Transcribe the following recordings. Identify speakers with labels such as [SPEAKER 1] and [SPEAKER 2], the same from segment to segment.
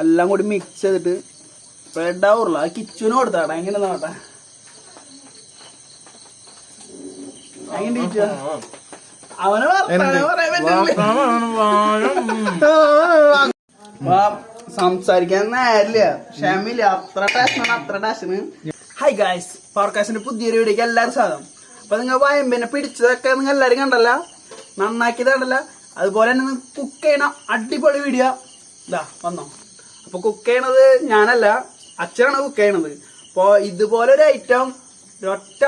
[SPEAKER 1] എല്ലാം കൂടി മിക്സ് ചെയ്തിട്ട് സ്പ്രെഡ് ആവുള്ള കിച്ചനും കൊടുത്താട്ടെ. എങ്ങനെ നോട്ടെ അവനെ സംസാരിക്കാൻ നേരില്ല, ക്ഷമില്ല. അത്ര ടാഷനാണ്, അത്ര ടാഷന്. ഹൈ ഗായ്സ്, പവർകാസ്റ്റിന്റെ പുതിയൊരു വീഡിയോക്ക് എല്ലാവരും സ്വാഗതം. അപ്പൊ നിങ്ങൾ വയമ്പിനെ പിടിച്ചതൊക്കെ നിങ്ങൾ എല്ലാവരും കണ്ടല്ല, നന്നാക്കിയത് കണ്ടല്ല. അതുപോലെ തന്നെ കുക്ക് ചെയ്യണ അടിപൊളി വീഡിയോ ഇതാ വന്നോ. അപ്പൊ കുക്ക് ചെയ്യണത് ഞാനല്ല, അച്ഛനാണ് കുക്ക് ചെയ്യണത്. അപ്പൊ ഇതുപോലെ ഒരു ഐറ്റം ഒറ്റ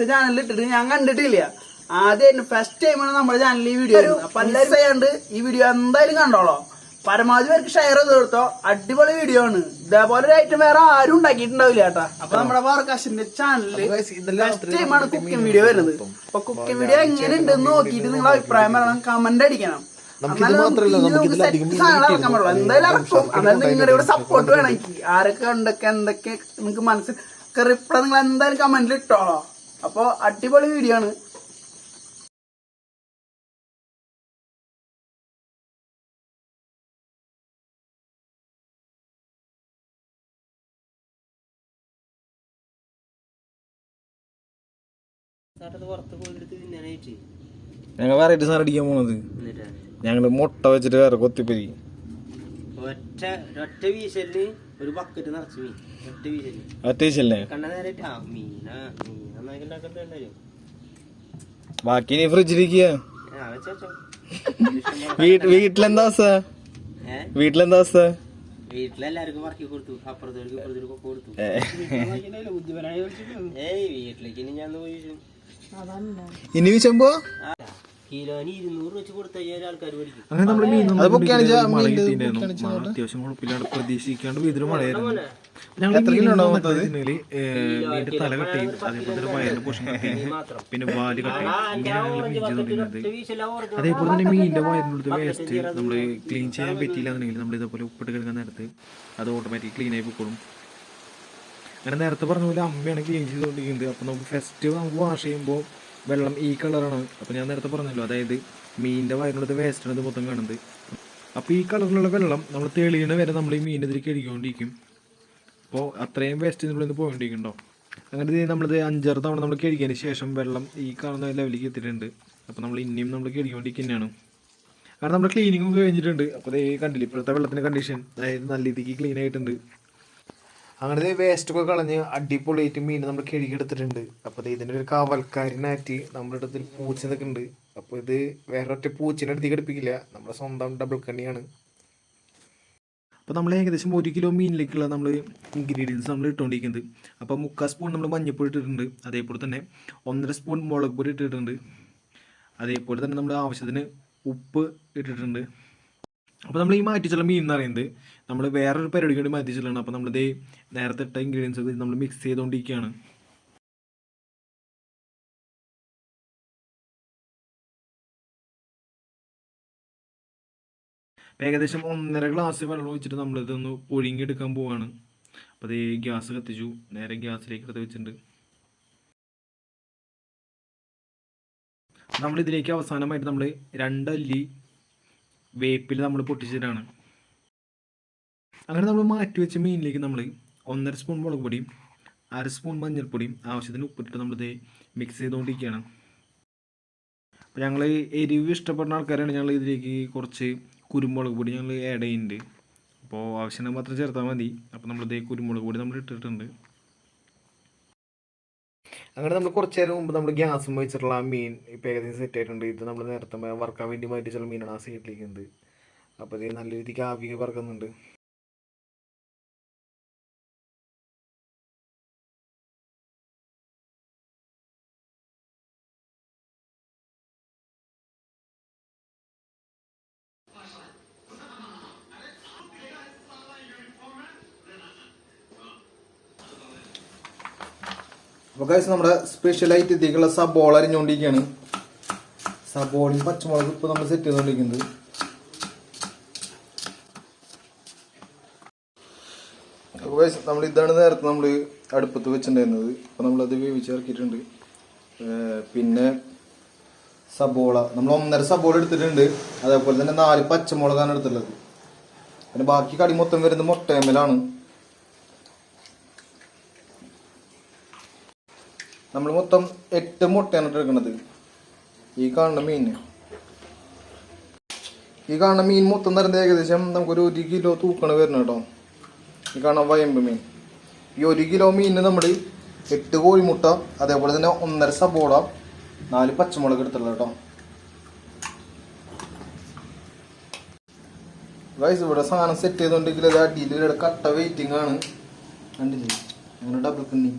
[SPEAKER 1] ചാനലിൽ ഇട്ടിട്ട് ഞാൻ കണ്ടിട്ടില്ല. ആദ്യം ഫസ്റ്റ് ടൈമാണ് നമ്മുടെ ചാനലിൽ ഈ വീഡിയോ. അപ്പൊ എല്ലാവരും ചെയ്യാണ്ട് ഈ വീഡിയോ എന്തായാലും കണ്ടോളോ. പരമാവധി പേർക്ക് ഷെയർ ചെയ്ത് കൊടുത്തോ. അടിപൊളി വീഡിയോ ആണ്. ഇതേപോലെ ഒരു ഐറ്റം വേറെ ആരും ഉണ്ടാക്കിയിട്ടുണ്ടാവില്ല കേട്ടാ. അപ്പൊ നമ്മുടെ പവർകാസ്റ്റിന്റെ ചാനലിൽ ഫസ്റ്റ് ടൈമാണ് കുക്കിംഗ് വീഡിയോ വരുന്നത്. അപ്പൊ കുക്കിംഗ് വീഡിയോ എങ്ങനെ ഉണ്ടെന്ന് നോക്കിയിട്ട് നിങ്ങൾ അഭിപ്രായം പറയണം, കമന്റ് അടിക്കണം. എന്തായാലും ഇറക്കും. അതായത് നിങ്ങളുടെ ഇവിടെ സപ്പോർട്ട് വേണമെങ്കിൽ ആരൊക്കെ എന്തൊക്കെ നിങ്ങൾക്ക് മനസ്സിൽ റിപ്ലൈ നിങ്ങൾ എന്തായാലും കമന്റിൽ ഇട്ടോളോ. അപ്പൊ അടിപൊളി വീഡിയോ ആണ്.
[SPEAKER 2] ഞങ്ങൾ വെറൈറ്റി സാധനം അടിക്കാൻ പോണത്. ഞങ്ങള് മുട്ട വെച്ചിട്ട് വേറെ കൊത്തിപ്പരി ഒറ്റ വീശല്ലേ. ബാക്കി നീ ഫ്രിഡ്ജിലിരിക്കുക. വീട്ടിലെന്താ അവസ്ഥ? വീട്ടിലെന്താ അവസ്ഥ?
[SPEAKER 3] വീട്ടിലെല്ലാവർക്കും വർക്കി കൊടുത്തു, അപ്പുറത്തേക്ക് കൊടുത്തു. വീട്ടിലേക്ക് ഇനി ഞാൻ
[SPEAKER 2] ഇനി വീശുമ്പോ
[SPEAKER 3] കിലോന് 200 വെച്ച് കൊടുത്തു കഴിഞ്ഞാൽ ആൾക്കാർ പഠിക്കും.
[SPEAKER 2] അത്യാവശ്യം കുഴപ്പമില്ലാണ്ട് പ്രതീക്ഷിക്കാണ്ട് വീട്ടിൽ മഴയായിരുന്നു. ഞങ്ങൾ മീൻ്റെ തല കട്ടയും അതേപോലെ തന്നെ വയറിന്റെ പോഷൻ കട്ടയും പിന്നെ വാല് കട്ടയും ഇങ്ങനെയാണ്. അതേപോലെ തന്നെ മീനിന്റെ വയറിനുള്ളത് വേസ്റ്റ് നമ്മള് ക്ലീൻ ചെയ്യാൻ പറ്റിയില്ലാന്നുണ്ടെങ്കിൽ നമ്മൾ ഇതേപോലെ ഉപ്പിട്ട് കിടക്കാൻ നേരത്ത് അത് ഓട്ടോമാറ്റിക് ക്ലീൻ ആയി പോയിക്കോളും. അങ്ങനെ നേരത്തെ പറഞ്ഞ പോലെ അമ്മയാണ് ക്ലീൻ ചെയ്തുകൊണ്ടിരിക്കുന്നത്. അപ്പോൾ നമുക്ക് ഫസ്റ്റ് നമുക്ക് വാഷ് ചെയ്യുമ്പോൾ വെള്ളം ഈ കളറാണ്. അപ്പോൾ ഞാൻ നേരത്തെ പറഞ്ഞല്ലോ, അതായത് മീനിൻ്റെ വയറിനുള്ളത് വേസ്റ്റാണ് ഇത് മൊത്തം കാണുന്നത്. അപ്പോൾ ഈ കളറിലുള്ള വെള്ളം നമ്മൾ തെളിയണ വരെ നമ്മൾ ഈ മീനെതിരെ കഴുകിക്കൊണ്ടിരിക്കും. അപ്പോൾ അത്രയും വേസ്റ്റ് നമ്മളിത് പോയിക്കൊണ്ടിരിക്കുന്നുണ്ടോ. അങ്ങനെ നമ്മളിത് 5-6 തവണ നമ്മൾ കഴുകിയതിന് ശേഷം വെള്ളം ഈ കാണുന്ന ലെവലിലേക്ക് എത്തിയിട്ടുണ്ട്. അപ്പോൾ നമ്മൾ ഇനിയും നമ്മൾ കഴുകിക്കൊണ്ടിരിക്കുന്നതാണ്. കാരണം നമ്മുടെ ക്ലീനിങ്ങും കഴിഞ്ഞിട്ടുണ്ട്. അപ്പോൾ അതേ കണ്ടില്ല ഇപ്പോഴത്തെ വെള്ളത്തിൻ്റെ കണ്ടീഷൻ, അതായത് നല്ല രീതിക്ക് ക്ലീൻ ആയിട്ടുണ്ട്. അങ്ങനെ വേസ്റ്റൊക്കെ കളഞ്ഞ് അടിപൊളിയായിട്ട് മീൻ നമ്മൾ കഴുകിയെടുത്തിട്ടുണ്ട്. അപ്പോൾ ഇതിൻ്റെ ഒരു കാവൽക്കാരനായിട്ട് നമ്മുടെ അടുത്തിൽ പൂച്ച നിൽക്കുന്നുണ്ട്. അപ്പോൾ ഇത് വേറെ ഒറ്റ പൂച്ചിൻ്റെ അടുത്തേക്ക് അടുപ്പിക്കില്ല, നമ്മുടെ സ്വന്തം ഡബിൾ കണ്ണിയാണ്. അപ്പോൾ നമ്മൾ ഏകദേശം 1 കിലോ മീനിലേക്കുള്ള നമ്മൾ ഇൻഗ്രീഡിയൻസ് നമ്മൾ ഇട്ടുകൊണ്ടിരിക്കുന്നത്. അപ്പോൾ 3/4 സ്പൂൺ നമ്മൾ മഞ്ഞൾപ്പൊടി ഇട്ടിട്ടുണ്ട്. അതേപോലെ തന്നെ 1.5 സ്പൂൺ മുളക് പൊടി ഇട്ടിട്ടുണ്ട്. അതേപോലെ തന്നെ നമ്മൾ ആവശ്യത്തിന് ഉപ്പ് ഇട്ടിട്ടുണ്ട്. അപ്പോൾ നമ്മൾ ഈ മാറ്റിച്ചുള്ള മീൻ എന്ന് പറയുന്നത് നമ്മൾ വേറൊരു പരിപാടിക്ക് വേണ്ടി മാറ്റിച്ചുള്ളതാണ്. അപ്പോൾ നമ്മളിത് നേരത്തെ ഇട്ട ഇൻഗ്രീഡിയൻസ് ഒക്കെ നമ്മൾ മിക്സ് ചെയ്തുകൊണ്ടിരിക്കുകയാണ്. ഏകദേശം 1.5 ഗ്ലാസ് വെള്ളം ഒഴിച്ചിട്ട് നമ്മളിതൊന്ന് പുഴുങ്ങിയെടുക്കാൻ പോവുകയാണ്. അപ്പോൾ അത് ഗ്യാസ് കത്തിച്ചു, നേരെ ഗ്യാസിലേക്ക് എടുത്ത് വെച്ചിട്ടുണ്ട്. നമ്മളിതിലേക്ക് അവസാനമായിട്ട് നമ്മൾ 2 അല്ലി വേപ്പിൽ നമ്മൾ പൊട്ടിച്ചിട്ടാണ്. അങ്ങനെ നമ്മൾ മാറ്റി വെച്ച മീനിലേക്ക് നമ്മൾ 1.5 സ്പൂൺ മുളക് പൊടിയും 1/2 സ്പൂൺ മഞ്ഞൾപ്പൊടിയും ആവശ്യത്തിന് ഉപ്പിട്ടിട്ട് നമ്മളിത് മിക്സ് ചെയ്തുകൊണ്ടിരിക്കുകയാണ്. അപ്പോൾ ഞങ്ങൾ എരിവ് ഇഷ്ടപ്പെടുന്ന ആൾക്കാരാണ്. ഞങ്ങൾ ഇതിലേക്ക് കുറച്ച് കുരുമുളക് പൊടി ഞങ്ങൾ ആഡ് ചെയ്യുന്നുണ്ട്. അപ്പോൾ ആവശ്യത്തിന് മാത്രം ചേർത്താൽ മതി. അപ്പോൾ നമ്മളിത് കുരുമുളക് പൊടി നമ്മൾ ഇട്ടിട്ടുണ്ട്. അങ്ങനെ നമ്മൾ കുറച്ച് നേരം മുമ്പ് നമ്മൾ ഗ്യാസും വെച്ചിട്ടുള്ള ആ മീൻ ഇപ്പോൾ ഏകദേശം സെറ്റ് ആയിട്ടുണ്ട്. ഇത് നമ്മൾ നേരത്തെ വറുക്കാൻ വേണ്ടി മാറ്റിച്ചുള്ള മീനാണ് ആ സൈഡിലേക്കുന്നത്. അപ്പോൾ ഇത് നല്ല രീതിക്ക് ആവി വറുക്കുന്നുണ്ട്. അപ്പോൾ ഗൈസ് നമ്മുടെ സ്പെഷ്യൽ ഐറ്റത്തേക്കുള്ള സബോള അരിഞ്ഞുകൊണ്ടിരിക്കുകയാണ്. സബോളയും പച്ചമുളകും ഇപ്പോൾ നമ്മൾ സെറ്റ് ചെയ്തുകൊണ്ടിരിക്കുന്നത്. അപ്പോൾ ഗൈസ് നമ്മൾ ഇതാണ് നേരത്തെ നമ്മൾ അടുപ്പത്ത് വെച്ചിട്ടുണ്ടായിരുന്നത്. അപ്പോൾ നമ്മളത് വേവിച്ചിറക്കിയിട്ടുണ്ട്. പിന്നെ സബോള നമ്മൾ 1.5 സബോള എടുത്തിട്ടുണ്ട്. അതേപോലെ തന്നെ 4 പച്ചമുളകാണ് എടുത്തിട്ടുള്ളത്.
[SPEAKER 4] പിന്നെ ബാക്കി കടി മൊത്തം വരുന്നത് മുട്ടയമ്മലാണ്. നമ്മൾ മൊത്തം 8 മുട്ടയാണ് എടുക്കുന്നത്. ഈ കാണുന്ന മീൻ മൊത്തം തരുന്നത് ഏകദേശം നമുക്കൊരു 1 കിലോ തൂക്കാണ് വരുന്നത് കേട്ടോ. ഈ കാണാൻ വയമ്പ് മീൻ. ഈ 1 കിലോ മീനിന് നമ്മൾ 8 കോഴിമുട്ട, അതേപോലെ തന്നെ 1.5 സബോള, 4 പച്ചമുളക് എടുത്തുള്ളത് കേട്ടോ. ഗൈസ് ഇവിടെ സാധനം സെറ്റ് ചെയ്തോണ്ടെങ്കിൽ അത് അടിയിൽ കട്ട വെയിറ്റിംഗ് ആണ്. കണ്ടില്ലേ അങ്ങനെ ഡബിൾ കിണ്ണി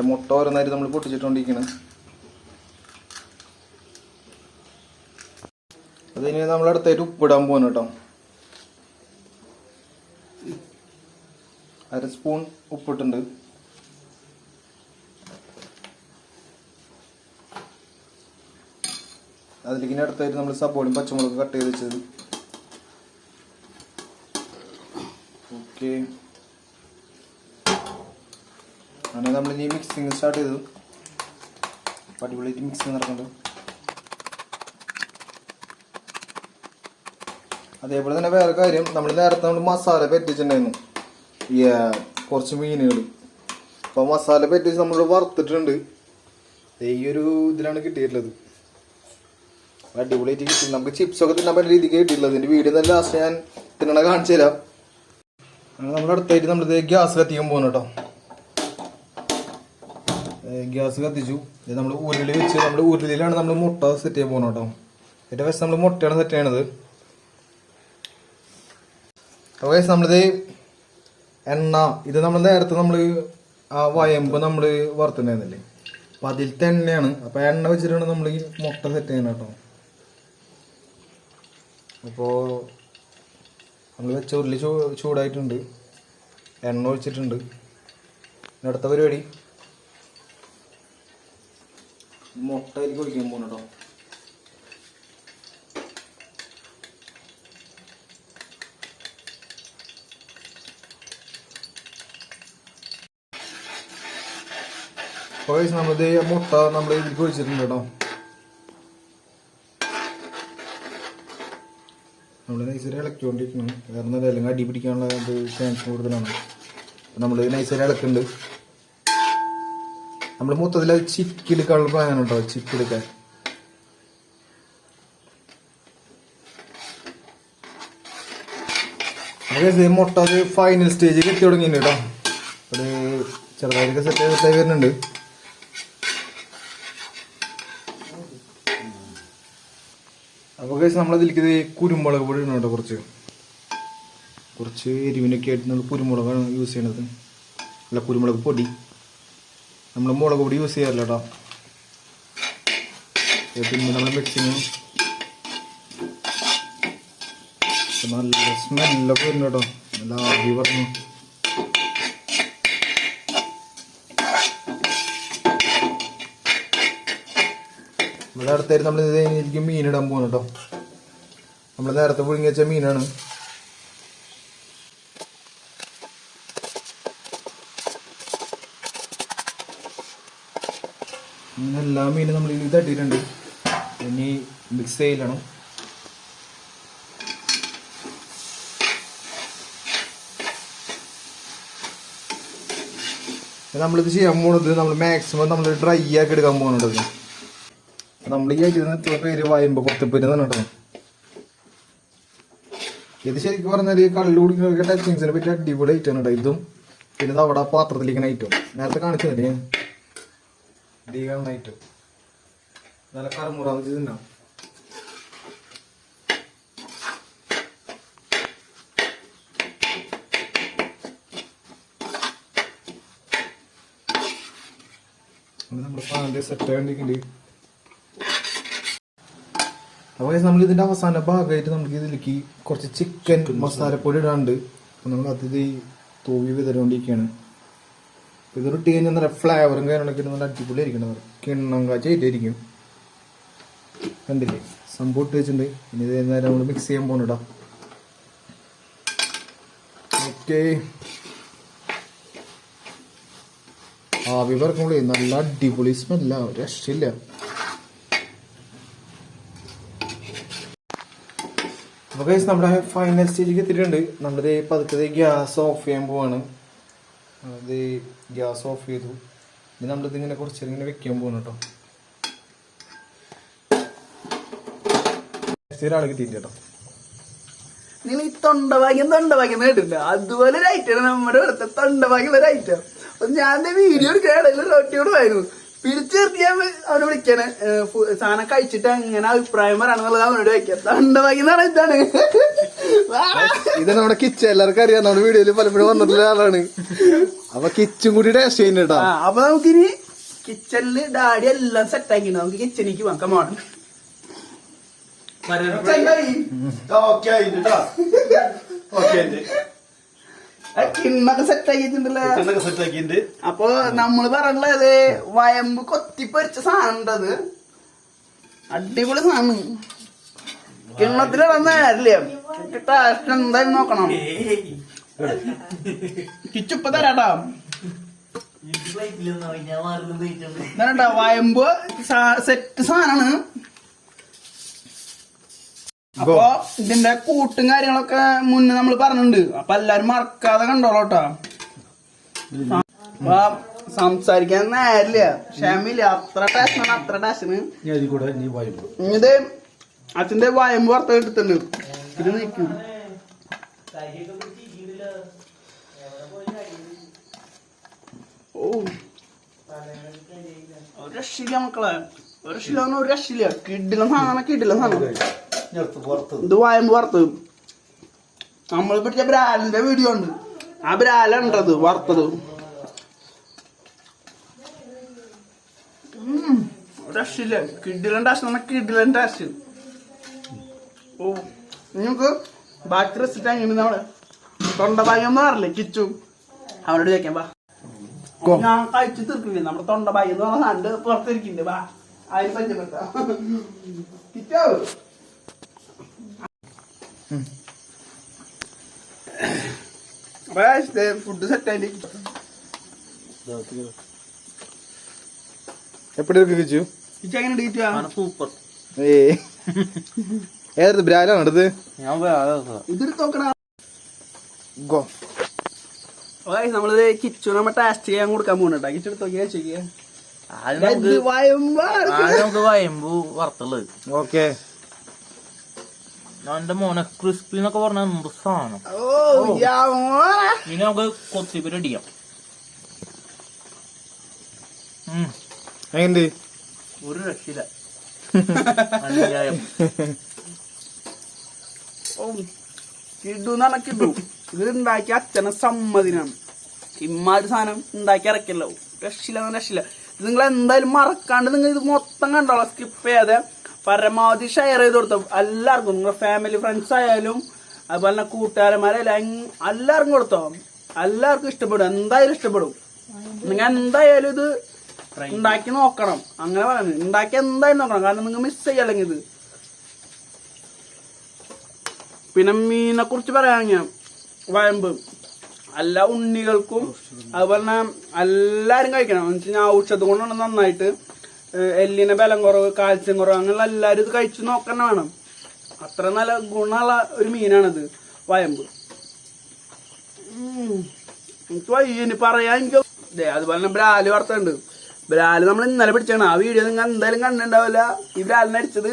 [SPEAKER 4] മുട്ട ഓരോന്നായിട്ട് നമ്മൾ പൊട്ടിച്ചിട്ടോണ്ടിരിക്കണം. അതിന് നമ്മൾ അടുത്തായിട്ട് ഉപ്പിടാൻ പോകുന്നു കേട്ടോ. 1/2 സ്പൂൺ ഉപ്പിട്ടുണ്ട്. അതിലേക്ക് ഇനി അടുത്തായിട്ട് നമ്മൾ സബോളയും പച്ചമുളകും കട്ട് ചെയ്ത് വെച്ചത്. ഓക്കെ, അങ്ങനെ നമ്മൾ ഇനി മിക്സിങ് സ്റ്റാർട്ട് ചെയ്തു. അടിപൊളിയായിട്ട് മിക്സിങ് നടക്കുന്നുണ്ട്. അതേപോലെ തന്നെ വേറെ കാര്യം, നമ്മൾ നേരത്തെ നമ്മൾ മസാല പറ്റിച്ചിട്ടുണ്ടായിരുന്നു കുറച്ച് മീനുകൾ. അപ്പോൾ മസാല പറ്റിച്ച് നമ്മൾ വറുത്തിട്ടുണ്ട്. ഈ ഒരു ഇതിലാണ് കിട്ടിയിട്ടുള്ളത്. അടിപൊളിയായിട്ട് കിട്ടി. നമുക്ക് ചിപ്സൊക്കെ തിന്നാൻ പറ്റുന്ന രീതിക്ക് കിട്ടിയിട്ടുള്ളത്. ഇതിൻ്റെ വീഡിയോ തന്നെ ലാസ്റ്റ് ഞാൻ തിന്നണ കാണിച്ചു തരാം. നമ്മൾ അടുത്തായിട്ട് നമ്മളിത് ഗ്യാസ് കത്തിക്കാൻ പോകുന്നു കേട്ടോ. ഗ്യാസ് കത്തിച്ചു. ഇത് നമ്മൾ ഉരുളി വെച്ച് നമ്മുടെ ഉരുളിയിലാണ് നമ്മൾ മുട്ട സെറ്റ് ചെയ്യാൻ പോകുന്നത് കേട്ടോ. ഏറ്റവും വെച്ച് നമ്മൾ മുട്ടയാണ് സെറ്റ് ചെയ്യണത്. അപ്പോൾ നമ്മളിത് എണ്ണ, ഇത് നമ്മൾ നേരത്തെ നമ്മൾ ആ വയമ്പ് നമ്മൾ വറുത്തുണ്ടായിരുന്നില്ലേ, അപ്പം അതിലത്തെ എണ്ണയാണ്. അപ്പം എണ്ണ വെച്ചിട്ടാണ് നമ്മൾ ഈ മുട്ട സെറ്റ് ചെയ്യണം കേട്ടോ. അപ്പോൾ നമ്മൾ വെച്ച ഉരുളി ചൂടായിട്ടുണ്ട്, എണ്ണ ഒഴിച്ചിട്ടുണ്ട്. അടുത്ത പരിപാടി മുട്ട അതിലേക്ക് ഒഴിക്കാൻ പോകുന്നു കേട്ടോ. അപ്പോൾ നമ്മളിത് മുട്ട നമ്മൾ ഇതിലേക്ക് ഒഴിച്ചിട്ടുണ്ട് കേട്ടോ. നമ്മൾ നൈസരി ഇളക്കിക്കൊണ്ടിരിക്കണം. വേറെ ഒന്നും അല്ലെങ്കിൽ അടി പിടിക്കാനുള്ള ചാൻസ് കൂടുതലാണ്. നമ്മൾ നൈസരി ഇളക്കുന്നുണ്ട്. നമ്മൾ മൊത്തത്തിൽ ചിക്കെടുക്കാനുള്ള പ്ലാനാണ് കേട്ടോ. ചിക്കെടുക്കാൻ നമുക്ക് മുട്ട അത് ഫൈനൽ സ്റ്റേജ് എത്തി തുടങ്ങിയിട്ടുണ്ട് കേട്ടോ. ഒരു ചെറുതായിട്ട് സെറ്റ് വരുന്നുണ്ട്. അപ്പോൾ നമ്മളതിലേക്ക് കുരുമുളക് പൊടി ഇടണം കേട്ടോ. കുറച്ച് എരിവിനൊക്കെ ആയിട്ട് നമ്മൾ കുരുമുളകാണ് യൂസ് ചെയ്യണത്. അല്ല, കുരുമുളക് പൊടി. നമ്മൾ മുളക് പൊടി യൂസ് ചെയ്യാറില്ല കേട്ടോ. പിന്നെ നമ്മൾ മിക്സിങ് നല്ല സ്മെല്ലൊക്കെ വരുന്നു കേട്ടോ. നല്ല ആവി പറഞ്ഞു. നമ്മുടെ അടുത്തായിട്ട് നമ്മൾ ഇതിലേക്ക് മീനിടാൻ പോകുന്നു കേട്ടോ. നമ്മൾ നേരത്തെ പുഴുങ്ങി വെച്ച മീനാണ്. എല്ലാ മീനും നമ്മൾ ഇത് തട്ടിയിട്ടുണ്ട്. ഇനി മിക്സ് ചെയ്യണം. നമ്മളിത് ചെയ്യാൻ പോകുന്നത് നമ്മൾ മാക്സിമം നമ്മൾ ഡ്രൈ ആക്കി എടുക്കാൻ പോകുന്നുണ്ട്. നമ്മൾ ഈ ആയിട്ട് എത്ര പേര് വായുമ്പോൾ 10 പേര് തന്നെ കേട്ടോ. ഇത് ശരിക്കും പറഞ്ഞാൽ കള്ളു കുടിക്കുന്നവർക്ക് ടച്ചിങ്സിനെ പറ്റി അടിപൊളി ഐറ്റം കേട്ടോ. ഇതും പിന്നെ അവിടെ പാത്രത്തിലിരിക്കുന്ന ഐറ്റം നേരത്തെ കാണിച്ചതല്ലേ. ഐറ്റം നല്ല കറുമുറാന്ന് തിന്നാം. നമ്മുടെ പാൻ്റെ സെറ്റ് ആണ്ടിരിക്കുന്നുണ്ട്. അപ്പോൾ നമ്മൾ ഇതിൻ്റെ അവസാന ഭാഗമായിട്ട് നമുക്ക് ഇതിലേക്ക് കുറച്ച് ചിക്കൻ മസാലപ്പൊടി ഇടാണ്ട്. അപ്പോൾ നമ്മൾ അത് തൂവി വിതറുകൊണ്ടിരിക്കുകയാണ്. ഇതൊരു ഇട്ട് കഴിഞ്ഞാൽ നല്ല ഫ്ലേവറും കാര്യങ്ങളൊക്കെ നല്ല അടിപൊളി ആയിരിക്കണം. കിണ്ണം കാച്ചായിട്ടായിരിക്കും. കണ്ടില്ലേ സംഭവം ഇട്ട് വെച്ചിട്ടുണ്ട്. ഇനി ഇത് നേരം നമ്മൾ മിക്സ് ചെയ്യാൻ പോകുന്നുണ്ടോ. ഓക്കെ, ആവി പറക്കുമ്പോഴേ നല്ല അടിപൊളി സ്മെല്ല, രക്ഷയില്ല. അപ്പൊ ഗൈസ് നമ്മുടെ ഫൈനൽ സ്റ്റേജിലേക്ക് എത്തിയിട്ടുണ്ട്. നമ്മുടെ പതുക്കെ ഗ്യാസ് ഓഫ് ചെയ്യാൻ പോവാണ്. അത് ഗ്യാസ് ഓഫ് ചെയ്തു. ഇനി നമ്മളിത് ഇങ്ങനെ കുറച്ചേരം ഇങ്ങനെ വെക്കാൻ പോകണം കേട്ടോ. ഒരാൾ കിട്ടിയില്ല കേട്ടോ.
[SPEAKER 1] നിങ്ങൾ ഈ തൊണ്ടഭാഗ്യം കേട്ടില്ല, അതുപോലെ ഒരു ഐറ്റാണ് നമ്മുടെ ഇവിടുത്തെ തൊണ്ടഭാഗ്യം ഒരു ഐറ്റം. ഞാൻ വീഡിയോ എടുക്കാണെങ്കിൽ റൊട്ടിയോട് ആയിരുന്നു പിടിച്ചു നിർത്തി ഞാൻ അവനെ വിളിക്കാന് സാധനം കഴിച്ചിട്ട് അങ്ങനെ അഭിപ്രായം പറയാന്നുള്ളത് അവനോട് വയ്ക്കാം. തൊണ്ടഭാഗ്യം എന്ന് പറഞ്ഞാൽ ഇതാണ്.
[SPEAKER 4] ഇത് നമ്മുടെ കിച്ചൻ എല്ലാവർക്കും അറിയാം, നമ്മുടെ വീഡിയോയിൽ പലപ്പോഴും വന്നിട്ടുള്ള ആളാണ്. അപ്പൊ കിച്ചും കൂടി ടേസ്റ്റ് ചെയ്യുന്നുണ്ട്.
[SPEAKER 1] അപ്പൊ നമുക്കിനി കിച്ചണില് ഡാഡി എല്ലാം സെറ്റ് ആക്കിണ്ട്, നമുക്ക് കിച്ചണിലേക്ക് പോകാം. കമോൺ കിണ്ണൊക്കെ സെറ്റ് ആക്കിയിട്ടുണ്ടല്ലോ. അപ്പൊ നമ്മള് പറഞ്ഞത് വയമ്പ് കൊത്തിപ്പൊരിച്ച സാധനം ഉണ്ടത്, അടിപൊളി സാധനം. കിണ്ണത്തിലിടുന്ന കാര്യമില്ല, ടേസ്റ്റ് എന്തായാലും നോക്കണം. കിച്ചുപ്പ തരാട്ടോ. എന്താ വയമ്പ് സെറ്റ് സാധനമാണ്. അപ്പൊ ഇതിന്റെ കൂട്ടും കാര്യങ്ങളൊക്കെ മുന്നേ നമ്മൾ പറഞ്ഞിട്ടുണ്ട്. അപ്പൊ എല്ലാരും മറക്കാതെ കണ്ടോളൂട്ടോ. അപ്പൊ സംസാരിക്കാൻ നേരില്ല, ക്ഷമയില്ല. അത്ര ടേസ്റ്റാണ്, അത്ര ടേസ്റ്റാണ്. ഇത് അച്ഛന്റെ വയമ്പ് വറുത്ത എടുത്തുണ്ട്. ഇത് നിൽക്കും. ഓ ഒരു രക്ഷയില്ല മക്കളെ, ഒരു രക്ഷയില്ല, ഒരു രക്ഷയില്ല. കിഡില സാധനം, കിഡില സാധനം. ഇത് വയമ്പ് വറുത്തത്. നമ്മൾ പിടിച്ച ബ്രാലിന്റെ വീഡിയോ ഉണ്ട്, ആ ബ്രാലുണ്ടത് വറുത്തത്. രക്ഷയില്ല, കിഡിലൻ ടേസ്റ്റ്, കിഡിലൻ ടേസ്റ്റ്. ഓ നിങ്ങൾക്ക് ബാക്കി റെസിറ്റ് എങ്ങനെ നമ്മള് തൊണ്ടഭാഗ്യം എന്ന് പറഞ്ഞില്ലേ കിച്ചു, അവനോട് ചോദിക്കാം. വാ, ഞാൻ കഴിച്ചു തീർക്കില്ലേ. നമ്മുടെ തൊണ്ടഭാഗ്യം എന്ന് പറഞ്ഞ സാധനം പുറത്തിരിക്കുന്നുണ്ട്. വാ, അതിന് പഞ്ചപ്പെടുത്താം. കിച്ചോ ഫുഡ് സെറ്റ് ആയിട്ട്
[SPEAKER 4] എപ്പടി കിച്ചു
[SPEAKER 3] സൂപ്പർ.
[SPEAKER 4] ഏത് ബ്രാലാണ് എടുത്ത്?
[SPEAKER 1] ഇതൊരു തോക്കണ. നമ്മളിത് കിച്ചു നമ്മ ടേസ്റ്റ് ചെയ്യാൻ കൊടുക്കാൻ പോകുന്നുണ്ടാ. കിച്ചു എടുത്തോക്കിയാ ചെയ്യാ
[SPEAKER 3] വയമ്പു വറുത്തുള്ളത്.
[SPEAKER 4] ഓക്കെ,
[SPEAKER 3] എന്റെ മോനെ ക്രിസ്പി എന്നൊക്കെ പറഞ്ഞ സാധനം. ഇനി നമുക്ക് കൊത്തിപ്പരി അടിക്കാം.
[SPEAKER 4] എങ്ങനെ
[SPEAKER 3] ഒരു രക്ഷയില്ല.
[SPEAKER 1] കിഡു കിഡു. ഇത് ഉണ്ടാക്കി അച്ഛനെ സമ്മതിനാണ്. ഇമ്മാതിരി സാധനം ഉണ്ടാക്കി ഇറക്കല്ലോ. രക്ഷയില്ല, രക്ഷയില്ല. ഇത് നിങ്ങൾ എന്തായാലും മറക്കാണ്ട് നിങ്ങൾ ഇത് മൊത്തം കണ്ടോളാം, സ്കിപ്പ് ചെയ്യാതെ പരമാവധി ഷെയർ ചെയ്ത് കൊടുത്തു എല്ലാവർക്കും. നിങ്ങളുടെ ഫാമിലി ഫ്രണ്ട്സ് ആയാലും അതുപോലെ തന്നെ കൂട്ടുകാരന്മാരായാലും എല്ലാവർക്കും കൊടുത്തോ. എല്ലാവർക്കും ഇഷ്ടപ്പെടും, എന്തായാലും ഇഷ്ടപ്പെടും. നിങ്ങൾ എന്തായാലും ഇത് ഉണ്ടാക്കി നോക്കണം. അങ്ങനെ പറയുന്നത് ഉണ്ടാക്കി എന്തായാലും നോക്കണം, കാരണം നിങ്ങൾ മിസ് ചെയ്യല്ലെങ്കിൽ ഇത്. പിന്നെ മീനെ കുറിച്ച് പറയുകയാണെങ്കിൽ വയമ്പ് എല്ലാ ഉണ്ണികൾക്കും അതുപോലെ തന്നെ എല്ലാരും കഴിക്കണം. എന്ന് വെച്ച് കഴിഞ്ഞാൽ ഔഷധം കൊണ്ടാണ് നന്നായിട്ട്. എല്ലിന് ബലം കുറവ്, കാൽസ്യം കുറവ്, അങ്ങനെയുള്ള എല്ലാവരും ഇത് കഴിച്ചു നോക്കാൻ വേണം. അത്ര നല്ല ഗുണമുള്ള ഒരു മീനാണിത് വയമ്പ്. എനിക്ക് വയ്യന് പറയാൻ. എനിക്ക് അതുപോലെ തന്നെ ബ്രാല് വറുത്തുണ്ട്. ബ്രാല് നമ്മൾ ഇന്നലെ പിടിച്ചാണ്. ആ വീഡിയോ നിങ്ങൾ എന്തായാലും കണ്ടിട്ടുണ്ടാവില്ല. ഈ ബ്രാലിനെ അടിച്ചത്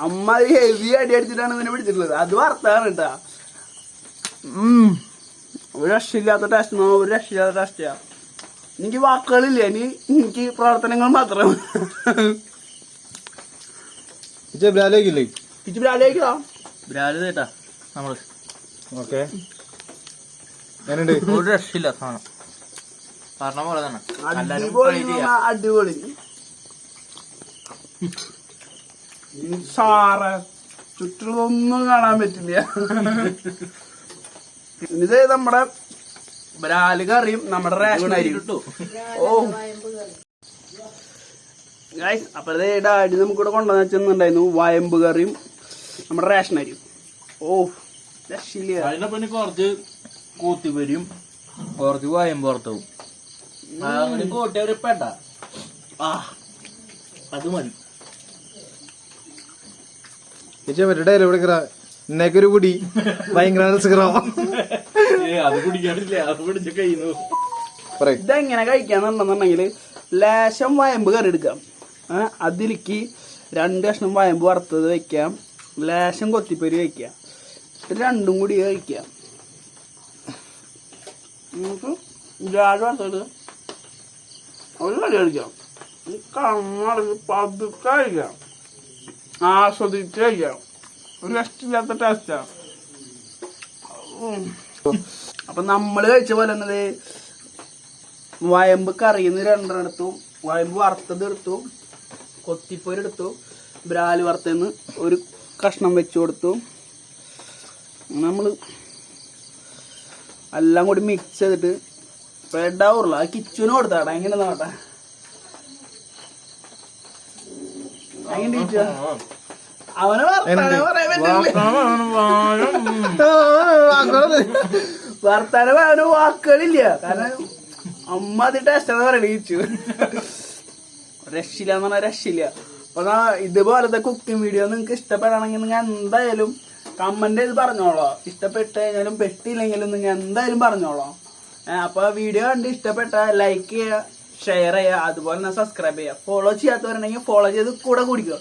[SPEAKER 1] അമ്മ ഹെവി അടി അടിച്ചിട്ടാണ് ഇതിനെ പിടിച്ചിട്ടുള്ളത്. അത് വറുത്താണ് കേട്ടാ. ഒരു രക്ഷയില്ലാത്ത ടേസ്റ്റ്, ഒരു രക്ഷയില്ലാത്ത ടേസ്റ്റാ. എനിക്ക് വാക്കുകളില്ല, എനിക്ക് പ്രവർത്തനങ്ങൾ മാത്രം.
[SPEAKER 4] ബ്രാലേക്കില്ലേ?
[SPEAKER 1] ബ്രാലേക്കാ
[SPEAKER 3] ബ്രാല് കേട്ടാ നമ്മള്.
[SPEAKER 4] ഓക്കെ,
[SPEAKER 3] ഒരു രക്ഷയില്ല സാധനം. പറഞ്ഞ പോലെ തന്നെ
[SPEAKER 1] അടിപൊളി. സാറ ചുറ്റുള്ളതൊന്നും കാണാൻ പറ്റില്ല. ഇത് നമ്മുടെ ബ്രാല് കറിയും നമ്മുടെ റേഷൻ അരിയും. ഓ ഗൈസ്, അപ്പൊ ഡാഡി നമുക്കിവിടെ കൊണ്ടുവന്ന് വെച്ചിട്ടുണ്ടായിരുന്നു വയമ്പ് കറിയും നമ്മുടെ റേഷൻ അരിയും. ഓ രക്ഷയില്ല.
[SPEAKER 3] അതിനൊപ്പം കുറച്ച് കൂത്തിപ്പരിയും കുറച്ച് വയമ്പ് പുറത്താവും. അങ്ങനെ കൂട്ടിയൊരു പെട്ട അത് മതി.
[SPEAKER 4] ഡയലോഗ് എന്നേക്കൊരു കുടി ഭയങ്കര
[SPEAKER 3] അത് കുടിക്കാറില്ല, അത് പിടിച്ച കഴിയുന്നു.
[SPEAKER 1] ഇതെങ്ങനെ കഴിക്കാന്നുണ്ടെന്നുണ്ടെങ്കിൽ ലേശം വയമ്പ് കറി എടുക്കാം. അതിലേക്ക് 2 കഷ്ണം വയമ്പ് വറുത്തത് വെക്കാം, ലേശം കൊത്തിപ്പൊരി വെക്കാം, രണ്ടും കൂടി കഴിക്കാം. വറുത്തത് ഒരു കടി കഴിക്കാം, കണ്ണടച്ച് പതുക്കെ കഴിക്കാം, ആസ്വദിച്ച് കഴിക്കാം. ഒരു രക്ഷയില്ലാത്ത ടേസ്റ്റാ. അപ്പൊ നമ്മള് കഴിച്ച പോലെ എന്നത് വയമ്പ് കറിയുന്ന 2 എടുത്തു, വയമ്പ് വറുത്തത് എടുത്തു, കൊത്തിപ്പൊരി എടുത്തു, ബ്രാല് വറുത്തന്ന് ഒരു കഷ്ണം വെച്ചു കൊടുത്തു. നമ്മള് എല്ലാം കൂടി മിക്സ് ചെയ്തിട്ട് പെടാവൂറില്ല ആ കിച്ചനും കൊടുത്താട്ടെ. എങ്ങനെ നോട്ടെ അവനെ വർത്താനം അവന് വാക്കുകളില്ല. കാരണം അമ്മ അത് ടേസ്റ്റ് പറയണ കിച്ചു രക്ഷയില്ല എന്ന് പറഞ്ഞാൽ രക്ഷയില്ല. അപ്പൊ ഇതുപോലത്തെ കുക്കിംഗ് വീഡിയോ നിങ്ങൾക്ക് ഇഷ്ടപ്പെടുകയാണെങ്കിൽ നിങ്ങൾ എന്തായാലും കമന്റ് ചെയ്ത് പറഞ്ഞോളോ. ഇഷ്ടപ്പെട്ട് കഴിഞ്ഞാലും പെട്ടില്ലെങ്കിലും നിങ്ങൾ എന്തായാലും പറഞ്ഞോളോ. അപ്പൊ വീഡിയോ കണ്ട് ഇഷ്ടപ്പെട്ട ലൈക്ക് ചെയ്യുക, ഷെയർ ചെയ്യുക, അതുപോലെ തന്നെ സബ്സ്ക്രൈബ് ചെയ്യുക. ഫോളോ ചെയ്യാത്തവരുണ്ടെങ്കിൽ ഫോളോ ചെയ്ത് കൂടെ കുടിക്കുക.